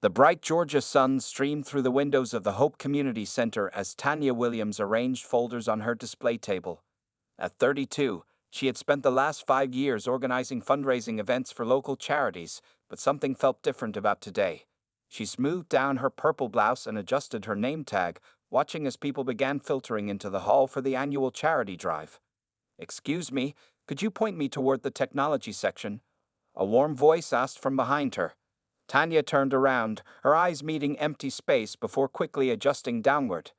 The bright Georgia sun streamed through the windows of the Hope Community Center as Tanya Williams arranged folders on her display table. At 32, she had spent the last 5 years organizing fundraising events for local charities, but something felt different about today. She smoothed down her purple blouse and adjusted her name tag, watching as people began filtering into the hall for the annual charity drive. "Excuse me, could you point me toward the technology section?" A warm voice asked from behind her. Tanya turned around, her eyes meeting empty space before quickly adjusting downward.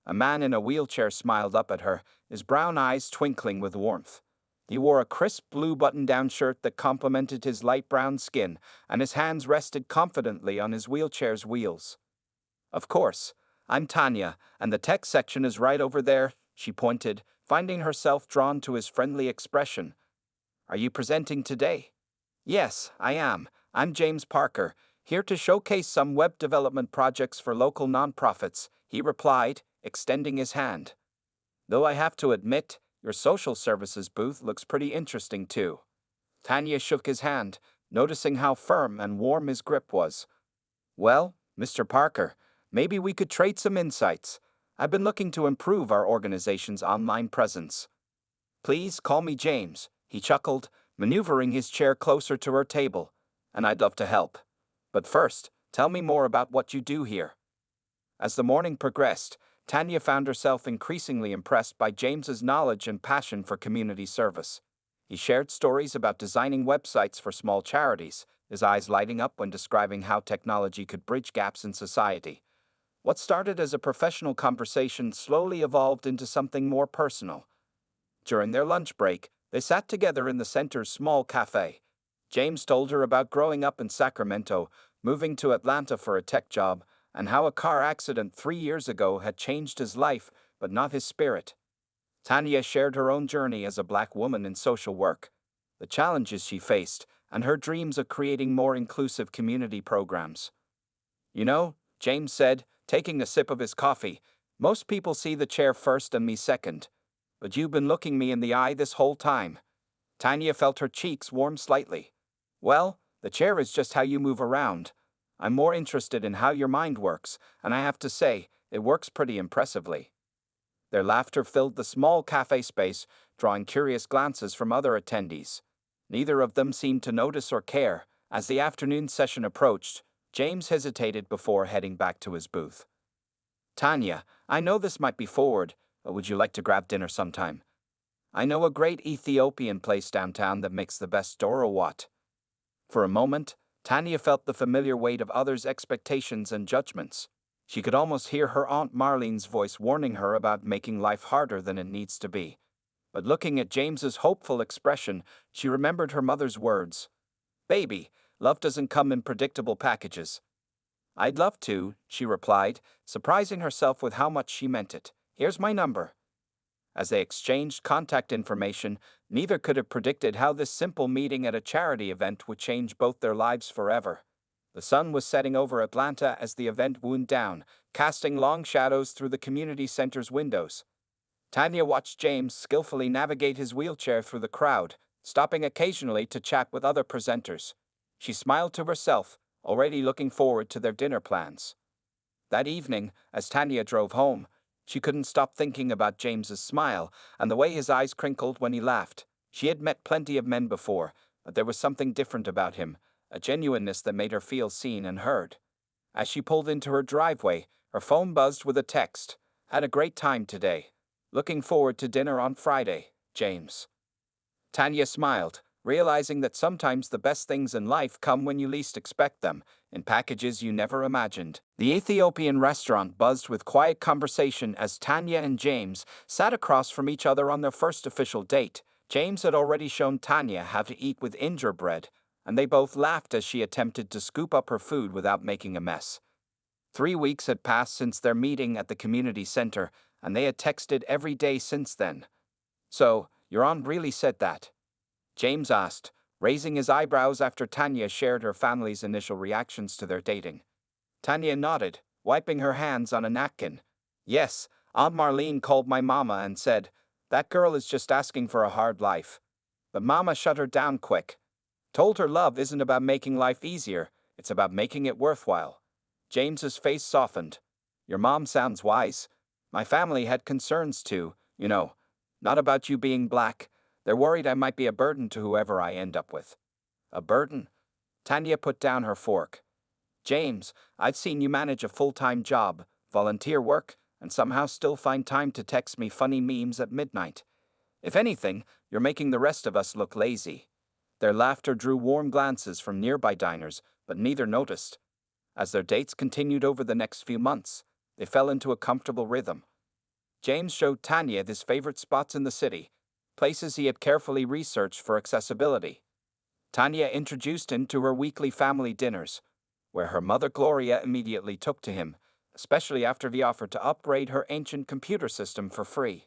A man in a wheelchair smiled up at her, his brown eyes twinkling with warmth. He wore a crisp blue button-down shirt that complemented his light brown skin, and his hands rested confidently on his wheelchair's wheels. "Of course, I'm Tanya, and the tech section is right over there," she pointed, finding herself drawn to his friendly expression. "Are you presenting today?" "Yes, I am. I'm James Parker, here to showcase some web development projects for local nonprofits," he replied, extending his hand. "Though I have to admit, your social services booth looks pretty interesting too." Tanya shook his hand, noticing how firm and warm his grip was. "Well, Mr. Parker, maybe we could trade some insights. I've been looking to improve our organization's online presence." "Please call me James," he chuckled, maneuvering his chair closer to her table. "And I'd love to help. But first, tell me more about what you do here." As the morning progressed, Tanya found herself increasingly impressed by James's knowledge and passion for community service. He shared stories about designing websites for small charities, his eyes lighting up when describing how technology could bridge gaps in society. What started as a professional conversation slowly evolved into something more personal. During their lunch break, they sat together in the center's small cafe. James told her about growing up in Sacramento, moving to Atlanta for a tech job, and how a car accident 3 years ago had changed his life, but not his spirit. Tanya shared her own journey as a Black woman in social work, the challenges she faced, and her dreams of creating more inclusive community programs. "You know," James said, taking a sip of his coffee, "most people see the chair first and me second. But you've been looking me in the eye this whole time." Tanya felt her cheeks warm slightly. "Well, the chair is just how you move around. I'm more interested in how your mind works, and I have to say, it works pretty impressively." Their laughter filled the small cafe space, drawing curious glances from other attendees. Neither of them seemed to notice or care. As the afternoon session approached, James hesitated before heading back to his booth. "Tanya, I know this might be forward, but would you like to grab dinner sometime? I know a great Ethiopian place downtown that makes the best Doro Wat." For a moment, Tanya felt the familiar weight of others' expectations and judgments. She could almost hear her Aunt Marlene's voice warning her about making life harder than it needs to be. But looking at James's hopeful expression, she remembered her mother's words. "Baby, love doesn't come in predictable packages." "I'd love to," she replied, surprising herself with how much she meant it. "Here's my number." As they exchanged contact information, neither could have predicted how this simple meeting at a charity event would change both their lives forever. The sun was setting over Atlanta as the event wound down, casting long shadows through the community center's windows. Tanya watched James skillfully navigate his wheelchair through the crowd, stopping occasionally to chat with other presenters. She smiled to herself, already looking forward to their dinner plans. That evening, as Tanya drove home, she couldn't stop thinking about James's smile and the way his eyes crinkled when he laughed. She had met plenty of men before, but there was something different about him, a genuineness that made her feel seen and heard. As she pulled into her driveway, her phone buzzed with a text. "Had a great time today. Looking forward to dinner on Friday, James." Tanya smiled, realizing that sometimes the best things in life come when you least expect them, in packages you never imagined. The Ethiopian restaurant buzzed with quiet conversation as Tanya and James sat across from each other on their first official date. James had already shown Tanya how to eat with gingerbread, and they both laughed as she attempted to scoop up her food without making a mess. 3 weeks had passed since their meeting at the community center, and they had texted every day since then. "So, your aunt really said that?" James asked, raising his eyebrows after Tanya shared her family's initial reactions to their dating. Tanya nodded, wiping her hands on a napkin. "Yes, Aunt Marlene called my mama and said, 'That girl is just asking for a hard life.' But mama shut her down quick. Told her love isn't about making life easier, it's about making it worthwhile. James's face softened. Your mom sounds wise. My family had concerns too, you know. Not about you being black. They're worried I might be a burden to whoever I end up with. A burden? Tanya put down her fork. James, I've seen you manage a full-time job, volunteer work, and somehow still find time to text me funny memes at midnight. If anything, you're making the rest of us look lazy. Their laughter drew warm glances from nearby diners, but neither noticed. As their dates continued over the next few months, they fell into a comfortable rhythm. James showed Tanya his favorite spots in the city, places he had carefully researched for accessibility. Tanya introduced him to her weekly family dinners, where her mother Gloria immediately took to him, especially after he offered to upgrade her ancient computer system for free.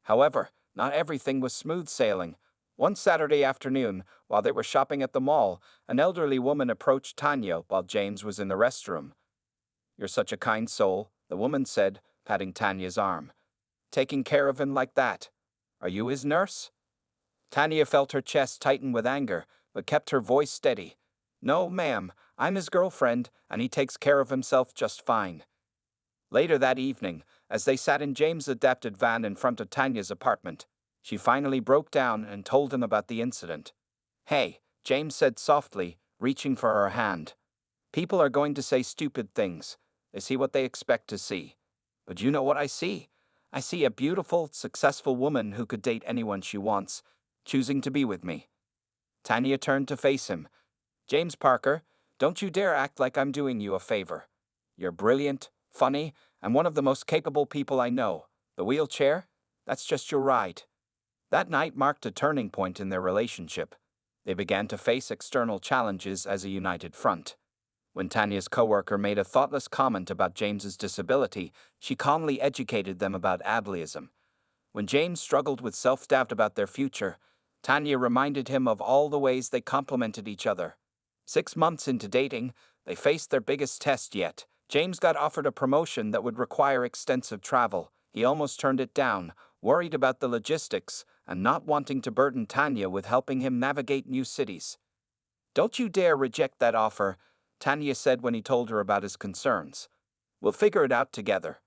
However, not everything was smooth sailing. One Saturday afternoon, while they were shopping at the mall, an elderly woman approached Tanya while James was in the restroom. "You're such a kind soul," the woman said, patting Tanya's arm. "Taking care of him like that. Are you his nurse?" Tanya felt her chest tighten with anger, but kept her voice steady. "No, ma'am, I'm his girlfriend, and he takes care of himself just fine." Later that evening, as they sat in James' adapted van in front of Tanya's apartment, she finally broke down and told him about the incident. "Hey," James said softly, reaching for her hand. "People are going to say stupid things. They see what they expect to see. But you know what I see? I see a beautiful, successful woman who could date anyone she wants, choosing to be with me." Tanya turned to face him. "James Parker, don't you dare act like I'm doing you a favor. You're brilliant, funny, and one of the most capable people I know. The wheelchair? That's just your ride." That night marked a turning point in their relationship. They began to face external challenges as a united front. When Tanya's coworker made a thoughtless comment about James's disability, she calmly educated them about ableism. When James struggled with self-doubt about their future, Tanya reminded him of all the ways they complemented each other. 6 months into dating, they faced their biggest test yet. James got offered a promotion that would require extensive travel. He almost turned it down, worried about the logistics and not wanting to burden Tanya with helping him navigate new cities. "Don't you dare reject that offer," Tanya said when he told her about his concerns. "We'll figure it out together.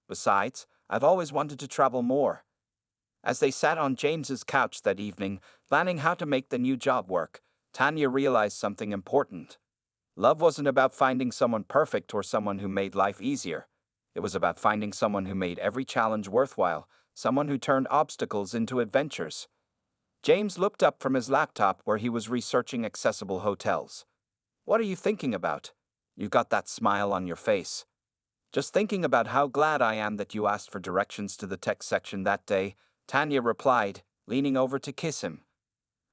Besides, I've always wanted to travel more." As they sat on James's couch that evening, planning how to make the new job work, Tanya realized something important. Love wasn't about finding someone perfect or someone who made life easier. It was about finding someone who made every challenge worthwhile, someone who turned obstacles into adventures. James looked up from his laptop where he was researching accessible hotels. "What are you thinking about? You got that smile on your face." "Just thinking about how glad I am that you asked for directions to the tech section that day," Tanya replied, leaning over to kiss him.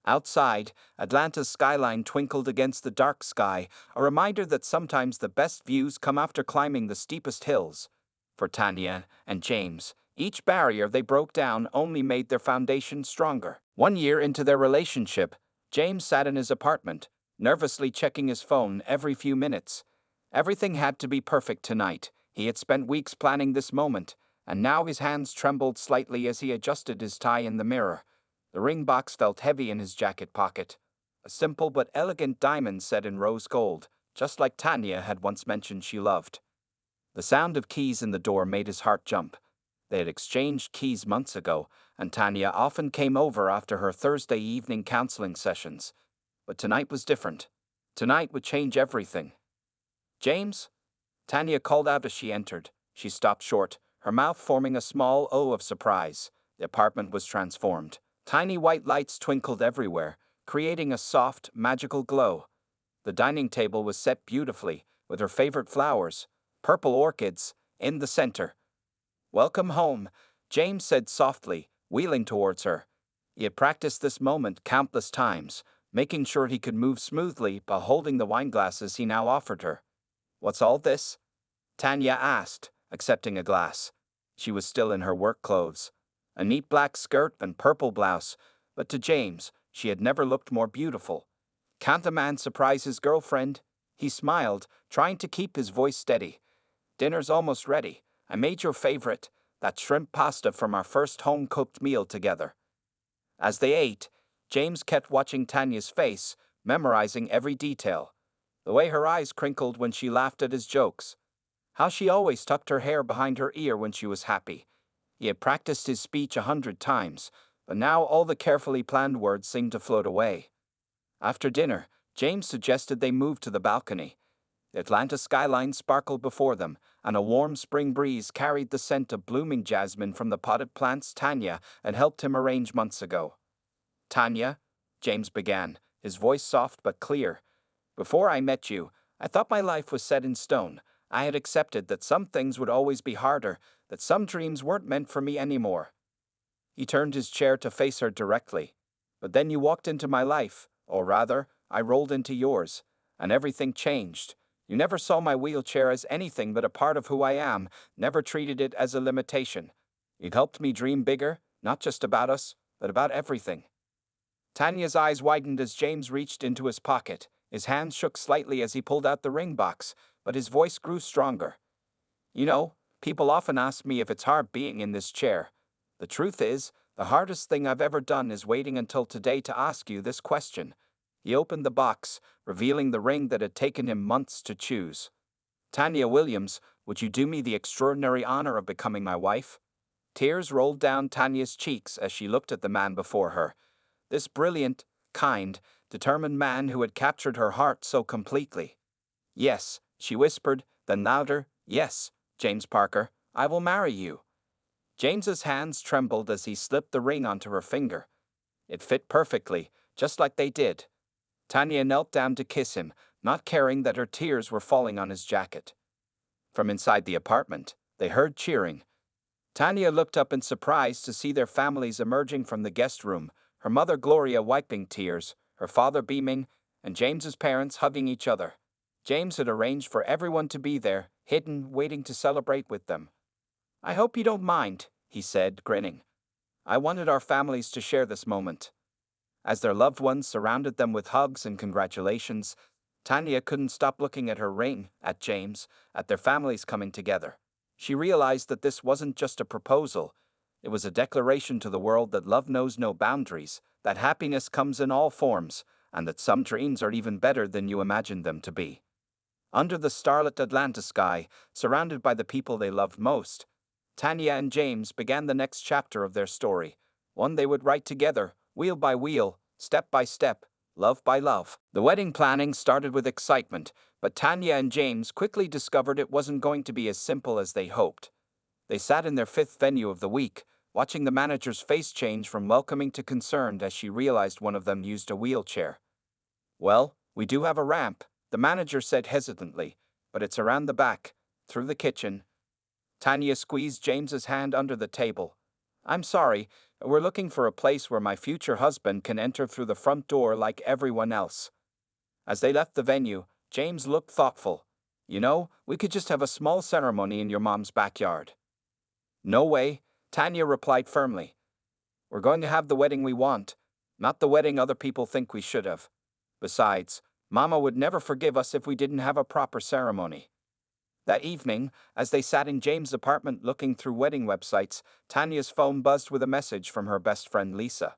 Outside, Atlanta's skyline twinkled against the dark sky, a reminder that sometimes the best views come after climbing the steepest hills. For Tanya and James, each barrier they broke down only made their foundation stronger. 1 year into their relationship, James sat in his apartment, nervously checking his phone every few minutes. Everything had to be perfect tonight. He had spent weeks planning this moment, and now his hands trembled slightly as he adjusted his tie in the mirror. The ring box felt heavy in his jacket pocket. A simple but elegant diamond set in rose gold, just like Tanya had once mentioned she loved. The sound of keys in the door made his heart jump. They had exchanged keys months ago, and Tanya often came over after her Thursday evening counseling sessions. But tonight was different. Tonight would change everything. "James?" Tanya called out as she entered. She stopped short, her mouth forming a small O of surprise. The apartment was transformed. Tiny white lights twinkled everywhere, creating a soft, magical glow. The dining table was set beautifully, with her favorite flowers, purple orchids, in the center. "Welcome home," James said softly, wheeling towards her. He had practiced this moment countless times, making sure he could move smoothly while holding the wine glasses he now offered her. "What's all this?" Tanya asked, accepting a glass. She was still in her work clothes. A neat black skirt and purple blouse, but to James, she had never looked more beautiful. "Can't a man surprise his girlfriend?" He smiled, trying to keep his voice steady. "Dinner's almost ready. I made your favorite, that shrimp pasta from our first home-cooked meal together." As they ate, James kept watching Tanya's face, memorizing every detail. The way her eyes crinkled when she laughed at his jokes, How she always tucked her hair behind her ear when she was happy. He had practiced his speech 100 times, but now all the carefully planned words seemed to float away. After dinner, James suggested they move to the balcony. The Atlanta skyline sparkled before them, and a warm spring breeze carried the scent of blooming jasmine from the potted plants Tanya had helped him arrange months ago. "Tanya," James began, his voice soft but clear, "before I met you, I thought my life was set in stone. I had accepted that some things would always be harder, that some dreams weren't meant for me anymore." He turned his chair to face her directly. "But then you walked into my life, or rather, I rolled into yours, and everything changed. You never saw my wheelchair as anything but a part of who I am, never treated it as a limitation. You helped me dream bigger, not just about us, but about everything." Tanya's eyes widened as James reached into his pocket. His hands shook slightly as he pulled out the ring box, but his voice grew stronger. "You know, people often ask me if it's hard being in this chair. The truth is, the hardest thing I've ever done is waiting until today to ask you this question." He opened the box, revealing the ring that had taken him months to choose. "Tanya Williams, would you do me the extraordinary honor of becoming my wife?" Tears rolled down Tanya's cheeks as she looked at the man before her. This brilliant, kind, determined man who had captured her heart so completely. "Yes," she whispered, then louder, "Yes, James Parker, I will marry you." James's hands trembled as he slipped the ring onto her finger. It fit perfectly, just like they did. Tanya knelt down to kiss him, not caring that her tears were falling on his jacket. From inside the apartment, they heard cheering. Tanya looked up in surprise to see their families emerging from the guest room, her mother Gloria wiping tears, her father beaming, and James's parents hugging each other. James had arranged for everyone to be there, hidden, waiting to celebrate with them. "I hope you don't mind," he said, grinning. "I wanted our families to share this moment." As their loved ones surrounded them with hugs and congratulations, Tanya couldn't stop looking at her ring, at James, at their families coming together. She realized that this wasn't just a proposal. It was a declaration to the world that love knows no boundaries, that happiness comes in all forms, and that some dreams are even better than you imagined them to be. Under the starlit Atlanta sky, surrounded by the people they loved most, Tanya and James began the next chapter of their story, one they would write together, wheel by wheel, step by step, love by love. The wedding planning started with excitement, but Tanya and James quickly discovered it wasn't going to be as simple as they hoped. They sat in their fifth venue of the week, watching the manager's face change from welcoming to concerned as she realized one of them used a wheelchair. "Well, we do have a ramp," the manager said hesitantly, "but it's around the back, through the kitchen." Tanya squeezed James's hand under the table. "I'm sorry, we're looking for a place where my future husband can enter through the front door like everyone else." As they left the venue, James looked thoughtful. "You know, we could just have a small ceremony in your mom's backyard." "No way," Tanya replied firmly. "We're going to have the wedding we want, not the wedding other people think we should have. Besides, Mama would never forgive us if we didn't have a proper ceremony." That evening, as they sat in James' apartment looking through wedding websites, Tanya's phone buzzed with a message from her best friend Lisa.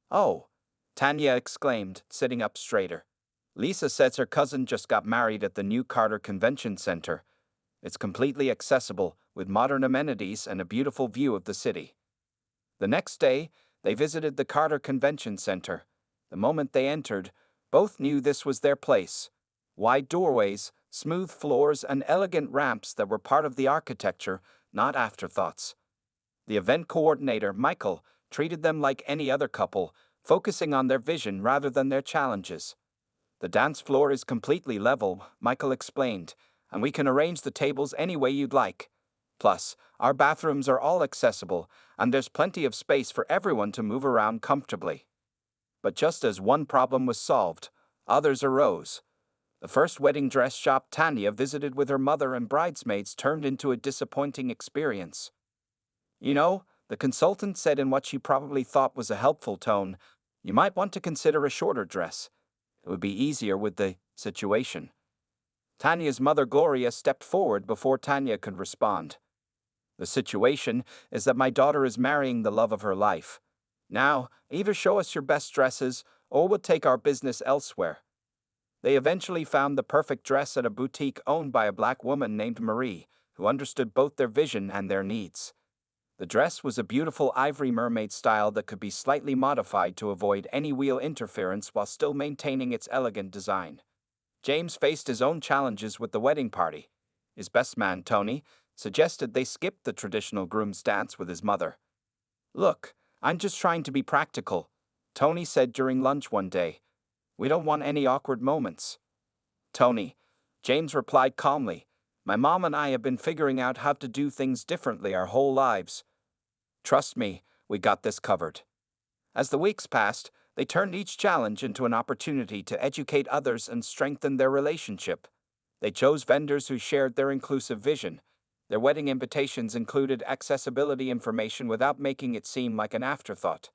"Oh," Tanya exclaimed, sitting up straighter. "Lisa says her cousin just got married at the new Carter Convention Center. It's completely accessible, with modern amenities and a beautiful view of the city." The next day, they visited the Carter Convention Center. The moment they entered, both knew this was their place. Wide doorways, smooth floors, and elegant ramps that were part of the architecture, not afterthoughts. The event coordinator, Michael, treated them like any other couple, focusing on their vision rather than their challenges. "The dance floor is completely level," Michael explained, "and we can arrange the tables any way you'd like. Plus, our bathrooms are all accessible, and there's plenty of space for everyone to move around comfortably." But just as one problem was solved, others arose. The first wedding dress shop Tanya visited with her mother and bridesmaids turned into a disappointing experience. "You know," the consultant said in what she probably thought was a helpful tone, "you might want to consider a shorter dress. It would be easier with the situation." Tanya's mother Gloria stepped forward before Tanya could respond. "The situation is that my daughter is marrying the love of her life. Now, either show us your best dresses, or we'll take our business elsewhere." They eventually found the perfect dress at a boutique owned by a black woman named Marie, who understood both their vision and their needs. The dress was a beautiful ivory mermaid style that could be slightly modified to avoid any wheel interference while still maintaining its elegant design. James faced his own challenges with the wedding party. His best man, Tony, suggested they skip the traditional groom's dance with his mother. "Look, I'm just trying to be practical," Tony said during lunch one day. "We don't want any awkward moments." "Tony," James replied calmly, "my mom and I have been figuring out how to do things differently our whole lives. Trust me, we got this covered." As the weeks passed, they turned each challenge into an opportunity to educate others and strengthen their relationship. They chose vendors who shared their inclusive vision. Their wedding invitations included accessibility information without making it seem like an afterthought.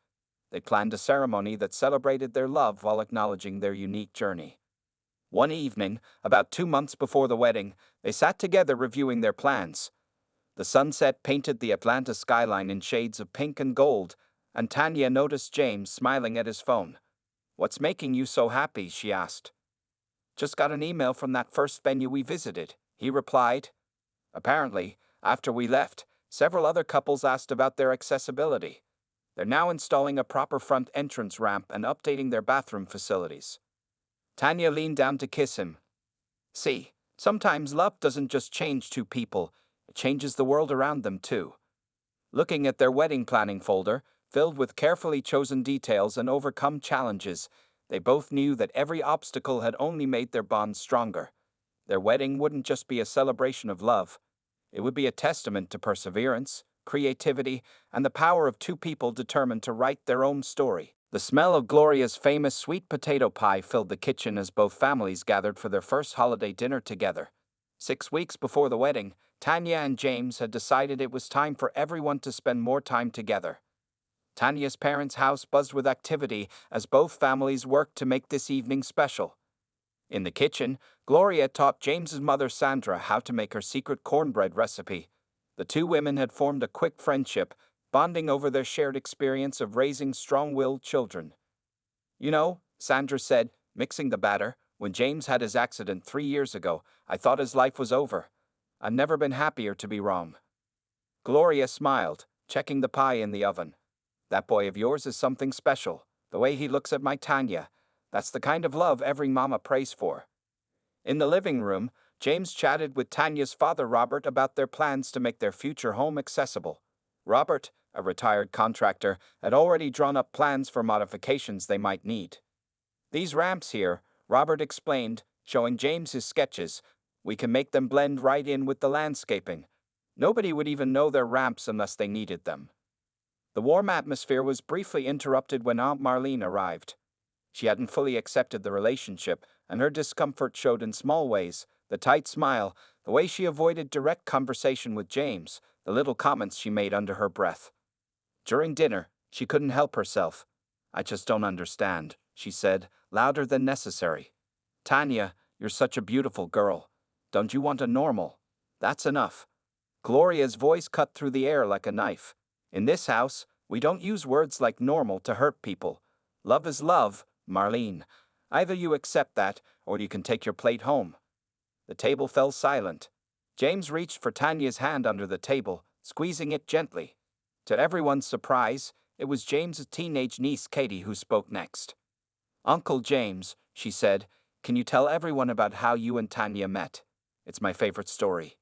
They planned a ceremony that celebrated their love while acknowledging their unique journey. One evening, about 2 months before the wedding, they sat together reviewing their plans. The sunset painted the Atlanta skyline in shades of pink and gold, and Tanya noticed James smiling at his phone. "What's making you so happy?" she asked. "Just got an email from that first venue we visited," he replied. Apparently, after we left, several other couples asked about their accessibility. They're now installing a proper front entrance ramp and updating their bathroom facilities. Tanya leaned down to kiss him. "See, sometimes love doesn't just change two people, it changes the world around them too." Looking at their wedding planning folder, filled with carefully chosen details and overcome challenges, they both knew that every obstacle had only made their bond stronger. Their wedding wouldn't just be a celebration of love. It would be a testament to perseverance, creativity, and the power of two people determined to write their own story. The smell of Gloria's famous sweet potato pie filled the kitchen as both families gathered for their first holiday dinner together. 6 weeks before the wedding, Tanya and James had decided it was time for everyone to spend more time together. Tanya's parents' house buzzed with activity as both families worked to make this evening special. In the kitchen, Gloria taught James's mother Sandra how to make her secret cornbread recipe. The two women had formed a quick friendship, bonding over their shared experience of raising strong-willed children. "You know," Sandra said, mixing the batter, "when James had his accident 3 years ago, I thought his life was over. I've never been happier to be wrong." Gloria smiled, checking the pie in the oven. "That boy of yours is something special. The way he looks at my Tanya. That's the kind of love every mama prays for." In the living room, James chatted with Tanya's father Robert about their plans to make their future home accessible. Robert, a retired contractor, had already drawn up plans for modifications they might need. "These ramps here," Robert explained, showing James his sketches, "we can make them blend right in with the landscaping. Nobody would even know they're ramps unless they needed them." The warm atmosphere was briefly interrupted when Aunt Marlene arrived. She hadn't fully accepted the relationship, and her discomfort showed in small ways: the tight smile, the way she avoided direct conversation with James, the little comments she made under her breath. During dinner, she couldn't help herself. "I just don't understand," she said, louder than necessary. "Tanya, you're such a beautiful girl. Don't you want a normal? That's enough." Gloria's voice cut through the air like a knife. "In this house, we don't use words like normal to hurt people. Love is love, Marlene. Either you accept that, or you can take your plate home." The table fell silent. James reached for Tanya's hand under the table, squeezing it gently. To everyone's surprise, it was James's teenage niece Katie who spoke next. "Uncle James," she said, "can you tell everyone about how you and Tanya met? It's my favorite story."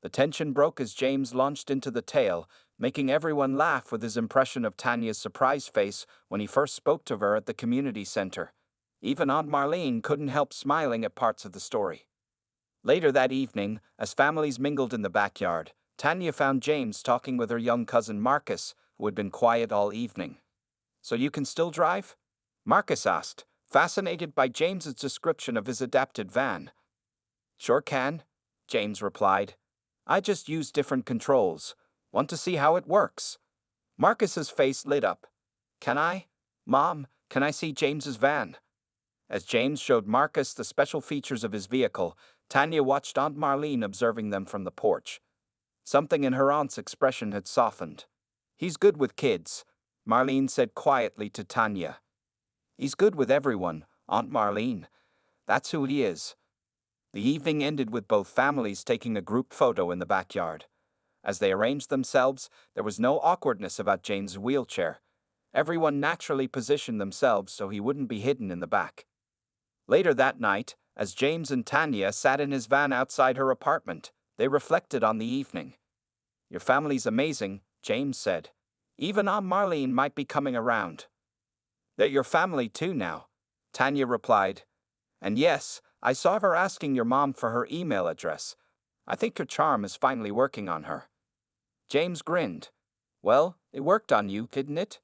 The tension broke as James launched into the tale, making everyone laugh with his impression of Tanya's surprised face when he first spoke to her at the community center. Even Aunt Marlene couldn't help smiling at parts of the story. Later that evening, as families mingled in the backyard, Tanya found James talking with her young cousin Marcus, who had been quiet all evening. "So you can still drive?" Marcus asked, fascinated by James's description of his adapted van. "Sure can," James replied. "I just use different controls. Want to see how it works?" Marcus's face lit up. "Can I? Mom, can I see James's van?" As James showed Marcus the special features of his vehicle, Tanya watched Aunt Marlene observing them from the porch. Something in her aunt's expression had softened. "He's good with kids," Marlene said quietly to Tanya. "He's good with everyone, Aunt Marlene. That's who he is." The evening ended with both families taking a group photo in the backyard. As they arranged themselves, there was no awkwardness about James' wheelchair. Everyone naturally positioned themselves so he wouldn't be hidden in the back. Later that night, as James and Tanya sat in his van outside her apartment, they reflected on the evening. "Your family's amazing," James said. "Even Aunt Marlene might be coming around." "They're your family too now," Tanya replied. "And yes, I saw her asking your mom for her email address. I think your charm is finally working on her." James grinned. "Well, it worked on you, didn't it?"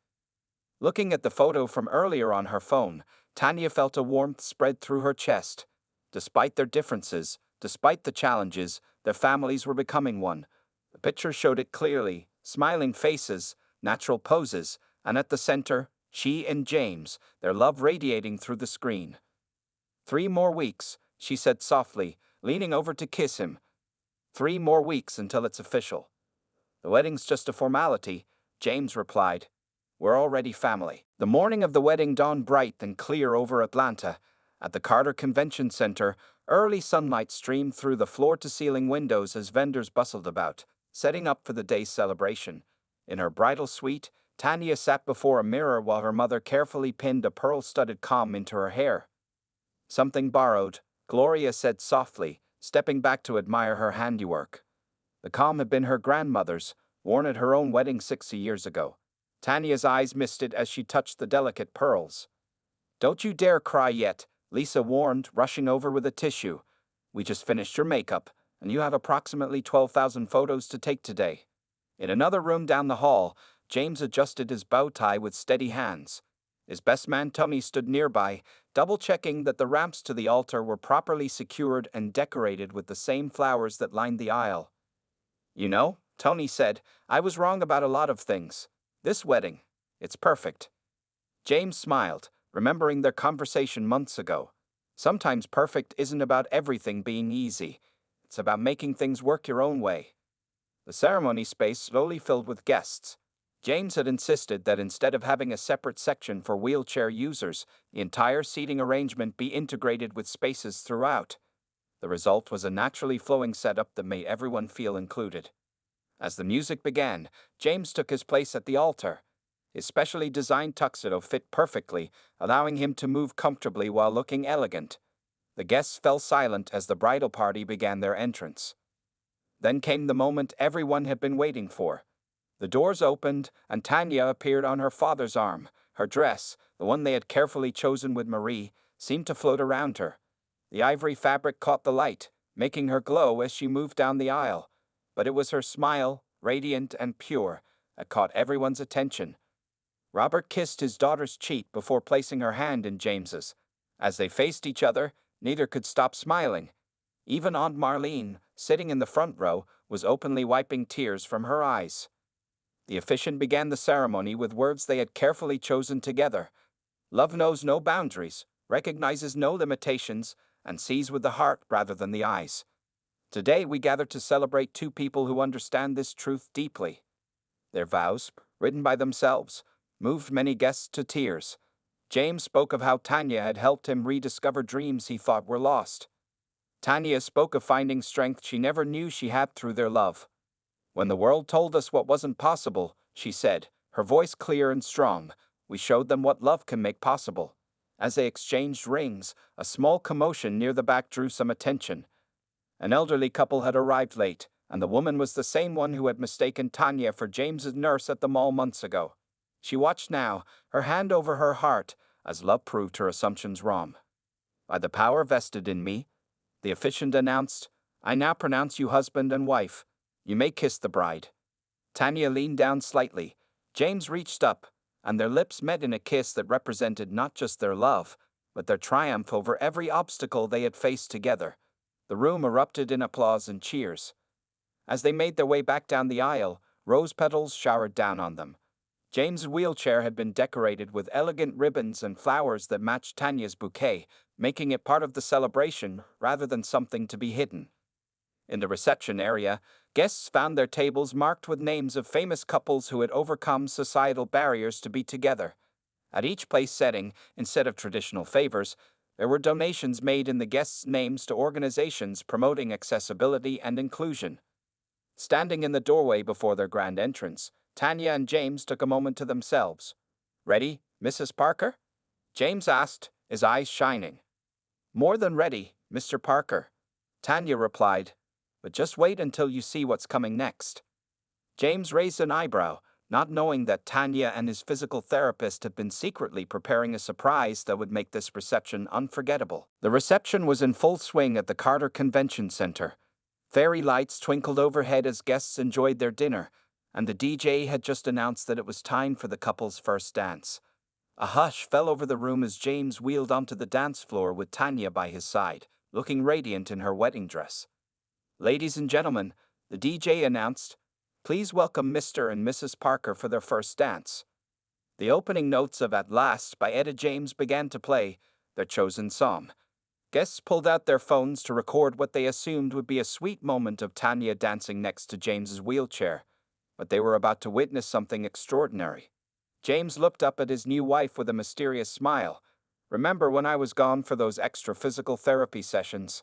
Looking at the photo from earlier on her phone, Tanya felt a warmth spread through her chest. Despite their differences, despite the challenges, their families were becoming one. The picture showed it clearly: smiling faces, natural poses, and at the center, she and James, their love radiating through the screen. "3 more weeks," she said softly, leaning over to kiss him. "3 more weeks until it's official." "The wedding's just a formality," James replied. "We're already family." The morning of the wedding dawned bright and clear over Atlanta. At the Carter Convention Center, early sunlight streamed through the floor-to-ceiling windows as vendors bustled about, setting up for the day's celebration. In her bridal suite, Tanya sat before a mirror while her mother carefully pinned a pearl-studded comb into her hair. "Something borrowed," Gloria said softly, stepping back to admire her handiwork. The comb had been her grandmother's, worn at her own wedding 60 years ago. Tanya's eyes misted as she touched the delicate pearls. "Don't you dare cry yet," Lisa warned, rushing over with a tissue. "We just finished your makeup, and you have approximately 12,000 photos to take today." In another room down the hall, James adjusted his bow tie with steady hands. His best man Tony stood nearby, double-checking that the ramps to the altar were properly secured and decorated with the same flowers that lined the aisle. "You know," Tony said, "I was wrong about a lot of things. This wedding, it's perfect." James smiled, remembering their conversation months ago. Sometimes perfect isn't about everything being easy. It's about making things work your own way. The ceremony space slowly filled with guests. James had insisted that instead of having a separate section for wheelchair users, the entire seating arrangement be integrated with spaces throughout. The result was a naturally flowing setup that made everyone feel included. As the music began, James took his place at the altar. His specially designed tuxedo fit perfectly, allowing him to move comfortably while looking elegant. The guests fell silent as the bridal party began their entrance. Then came the moment everyone had been waiting for. The doors opened, and Tanya appeared on her father's arm. Her dress, the one they had carefully chosen with Marie, seemed to float around her. The ivory fabric caught the light, making her glow as she moved down the aisle. But it was her smile, radiant and pure, that caught everyone's attention. Robert kissed his daughter's cheek before placing her hand in James's. As they faced each other, neither could stop smiling. Even Aunt Marlene, sitting in the front row, was openly wiping tears from her eyes. The officiant began the ceremony with words they had carefully chosen together. "Love knows no boundaries, recognizes no limitations, and sees with the heart rather than the eyes. Today we gather to celebrate 2 people who understand this truth deeply." Their vows, written by themselves, moved many guests to tears. James spoke of how Tanya had helped him rediscover dreams he thought were lost. Tanya spoke of finding strength she never knew she had through their love. "When the world told us what wasn't possible," she said, her voice clear and strong, "we showed them what love can make possible." As they exchanged rings, a small commotion near the back drew some attention. An elderly couple had arrived late, and the woman was the same one who had mistaken Tanya for James's nurse at the mall months ago. She watched now, her hand over her heart, as love proved her assumptions wrong. "By the power vested in me," the officiant announced, "I now pronounce you husband and wife. You may kiss the bride." Tanya leaned down slightly. James reached up, and their lips met in a kiss that represented not just their love, but their triumph over every obstacle they had faced together. The room erupted in applause and cheers. As they made their way back down the aisle, rose petals showered down on them. James' wheelchair had been decorated with elegant ribbons and flowers that matched Tanya's bouquet, making it part of the celebration rather than something to be hidden. In the reception area, guests found their tables marked with names of famous couples who had overcome societal barriers to be together. At each place setting, instead of traditional favors, There were donations made in the guests' names to organizations promoting accessibility and inclusion. Standing in the doorway before their grand entrance, Tanya and James took a moment to themselves. "Ready, Mrs. Parker?" James asked, his eyes shining. "More than ready, Mr. Parker," Tanya replied, "but just wait until you see what's coming next." James raised an eyebrow, not knowing that Tanya and his physical therapist had been secretly preparing a surprise that would make this reception unforgettable. The reception was in full swing at the Carter Convention Center. Fairy lights twinkled overhead as guests enjoyed their dinner, and the DJ had just announced that it was time for the couple's first dance. A hush fell over the room as James wheeled onto the dance floor with Tanya by his side, looking radiant in her wedding dress. "Ladies and gentlemen," the DJ announced, "please welcome Mr. and Mrs. Parker for their first dance." The opening notes of "At Last" by Etta James began to play, their chosen song. Guests pulled out their phones to record what they assumed would be a sweet moment of Tanya dancing next to James's wheelchair, but they were about to witness something extraordinary. James looked up at his new wife with a mysterious smile. "Remember when I was gone for those extra physical therapy sessions?"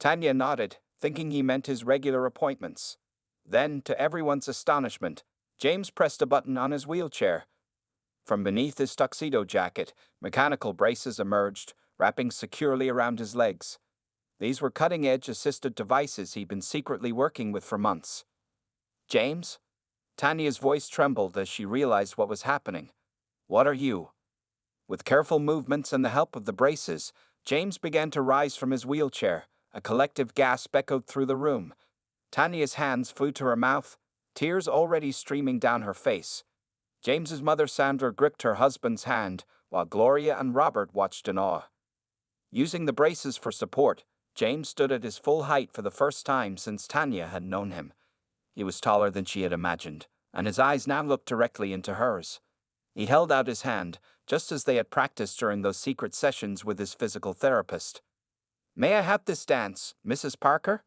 Tanya nodded, thinking he meant his regular appointments. Then, to everyone's astonishment, James pressed a button on his wheelchair. From beneath his tuxedo jacket, mechanical braces emerged, wrapping securely around his legs. These were cutting-edge assisted devices he'd been secretly working with for months. "James?" Tanya's voice trembled as she realized what was happening. "What are you?" With careful movements and the help of the braces, James began to rise from his wheelchair. A collective gasp echoed through the room. Tanya's hands flew to her mouth, tears already streaming down her face. James's mother Sandra gripped her husband's hand, while Gloria and Robert watched in awe. Using the braces for support, James stood at his full height for the first time since Tanya had known him. He was taller than she had imagined, and his eyes now looked directly into hers. He held out his hand, just as they had practiced during those secret sessions with his physical therapist. "May I have this dance, Mrs. Parker?"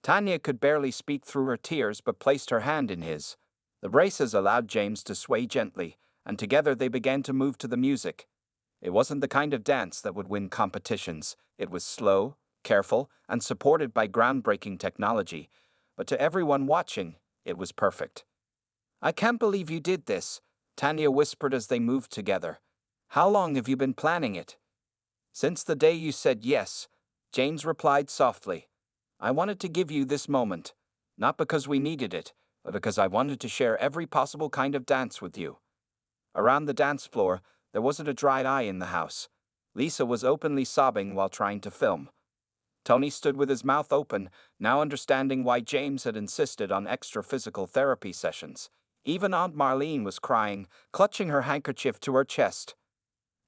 Tanya could barely speak through her tears but placed her hand in his. The braces allowed James to sway gently, and together they began to move to the music. It wasn't the kind of dance that would win competitions. It was slow, careful, and supported by groundbreaking technology. But to everyone watching, it was perfect. "I can't believe you did this," Tanya whispered as they moved together. "How long have you been planning it?" "Since the day you said yes," James replied softly. "I wanted to give you this moment, not because we needed it, but because I wanted to share every possible kind of dance with you." Around the dance floor, there wasn't a dry eye in the house. Lisa was openly sobbing while trying to film. Tony stood with his mouth open, now understanding why James had insisted on extra physical therapy sessions. Even Aunt Marlene was crying, clutching her handkerchief to her chest.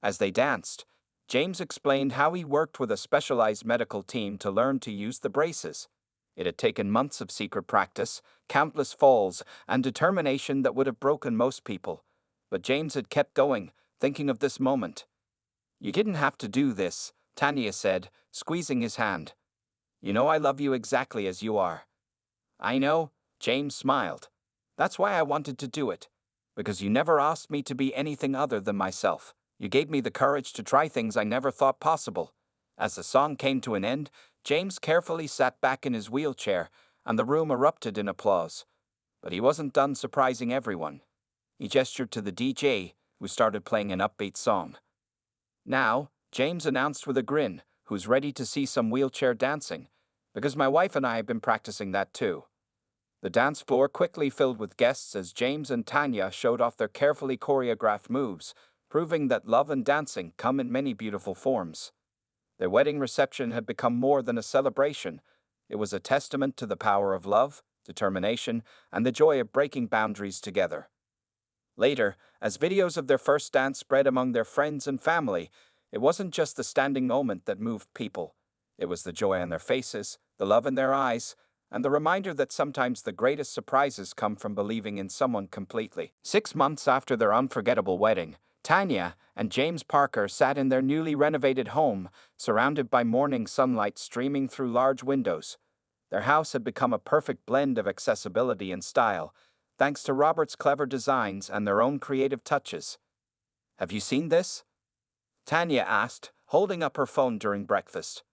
As they danced, James explained how he worked with a specialized medical team to learn to use the braces. It had taken months of secret practice, countless falls, and determination that would have broken most people. But James had kept going, thinking of this moment. "You didn't have to do this," Tanya said, squeezing his hand. "You know I love you exactly as you are." "I know," James smiled. "That's why I wanted to do it. Because you never asked me to be anything other than myself. You gave me the courage to try things I never thought possible." As the song came to an end, James carefully sat back in his wheelchair, and the room erupted in applause. But he wasn't done surprising everyone. He gestured to the DJ, who started playing an upbeat song. "Now," James announced with a grin, "who's ready to see some wheelchair dancing? Because my wife and I have been practicing that too." The dance floor quickly filled with guests as James and Tanya showed off their carefully choreographed moves, proving that love and dancing come in many beautiful forms. Their wedding reception had become more than a celebration. It was a testament to the power of love, determination, and the joy of breaking boundaries together. Later, as videos of their first dance spread among their friends and family, it wasn't just the standing moment that moved people. It was the joy on their faces, the love in their eyes, and the reminder that sometimes the greatest surprises come from believing in someone completely. 6 months after their unforgettable wedding, Tanya and James Parker sat in their newly renovated home, surrounded by morning sunlight streaming through large windows. Their house had become a perfect blend of accessibility and style, thanks to Robert's clever designs and their own creative touches. "Have you seen this?" Tanya asked, holding up her phone during breakfast.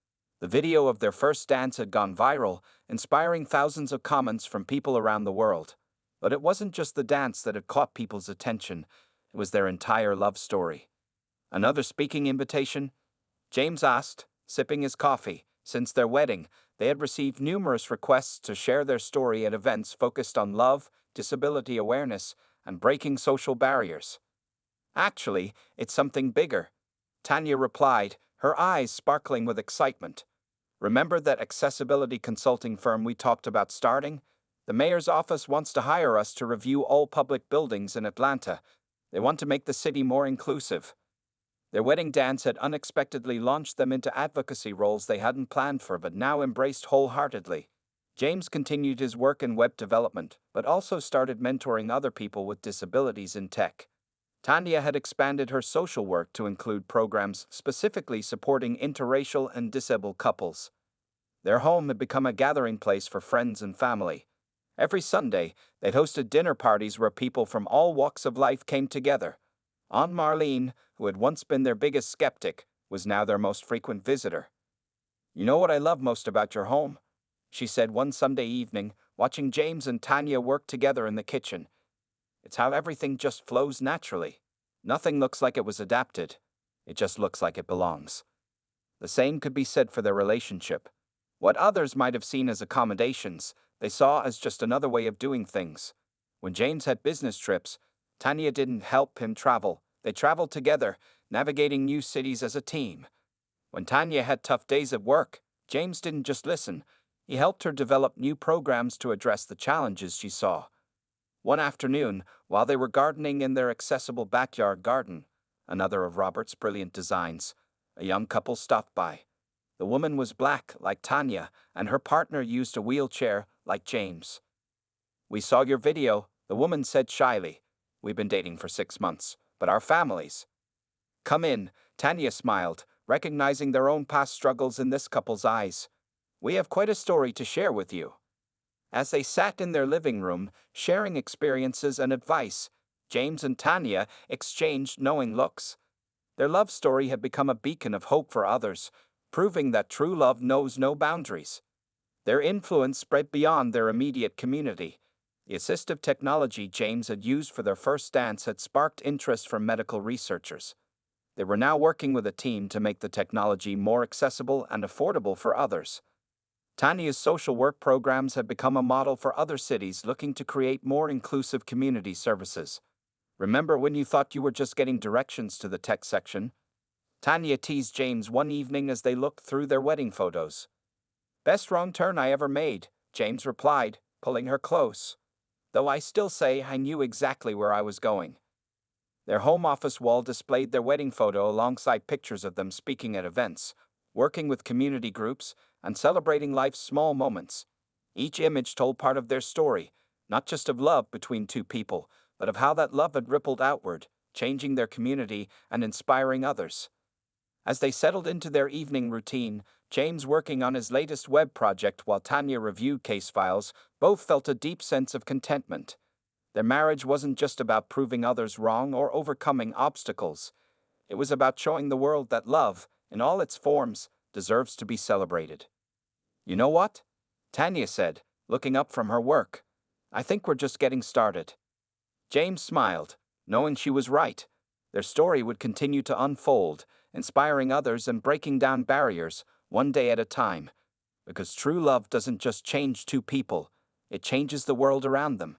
The video of their first dance had gone viral, inspiring thousands of comments from people around the world. But it wasn't just the dance that had caught people's attention, it was their entire love story. Another speaking invitation? James asked, sipping his coffee. Since their wedding, they had received numerous requests to share their story at events focused on love, disability awareness, and breaking social barriers. Actually, it's something bigger, Tanya replied, her eyes sparkling with excitement. Remember that accessibility consulting firm we talked about starting? The mayor's office wants to hire us to review all public buildings in Atlanta. They want to make the city more inclusive. Their wedding dance had unexpectedly launched them into advocacy roles they hadn't planned for but now embraced wholeheartedly. James continued his work in web development, but also started mentoring other people with disabilities in tech. Tanya had expanded her social work to include programs specifically supporting interracial and disabled couples. Their home had become a gathering place for friends and family. Every Sunday, they'd hosted dinner parties where people from all walks of life came together. Aunt Marlene, who had once been their biggest skeptic, was now their most frequent visitor. "You know what I love most about your home?" she said one Sunday evening, watching James and Tanya work together in the kitchen. "It's how everything just flows naturally. Nothing looks like it was adapted. It just looks like it belongs." The same could be said for their relationship. What others might have seen as accommodations, they saw as just another way of doing things. When James had business trips, Tanya didn't help him travel. They traveled together, navigating new cities as a team. When Tanya had tough days at work, James didn't just listen. He helped her develop new programs to address the challenges she saw. One afternoon, while they were gardening in their accessible backyard garden, another of Robert's brilliant designs, a young couple stopped by. The woman was black, like Tanya, and her partner used a wheelchair, like James. "We saw your video," the woman said shyly. "We've been dating for 6 months, but our families—" "Come in," Tanya smiled, recognizing their own past struggles in this couple's eyes. "We have quite a story to share with you." As they sat in their living room, sharing experiences and advice, James and Tanya exchanged knowing looks. Their love story had become a beacon of hope for others, proving that true love knows no boundaries. Their influence spread beyond their immediate community. The assistive technology James had used for their first dance had sparked interest from medical researchers. They were now working with a team to make the technology more accessible and affordable for others. Tanya's social work programs have become a model for other cities looking to create more inclusive community services. "Remember when you thought you were just getting directions to the tech section?" Tanya teased James one evening as they looked through their wedding photos. "Best wrong turn I ever made," James replied, pulling her close. "Though I still say I knew exactly where I was going." Their home office wall displayed their wedding photo alongside pictures of them speaking at events, working with community groups, and celebrating life's small moments. Each image told part of their story, not just of love between two people, but of how that love had rippled outward, changing their community and inspiring others. As they settled into their evening routine, James working on his latest web project while Tanya reviewed case files, both felt a deep sense of contentment. Their marriage wasn't just about proving others wrong or overcoming obstacles. It was about showing the world that love, in all its forms, deserves to be celebrated. "You know what?" Tanya said, looking up from her work. "I think we're just getting started." James smiled, knowing she was right. Their story would continue to unfold, inspiring others and breaking down barriers, one day at a time. Because true love doesn't just change two people, it changes the world around them.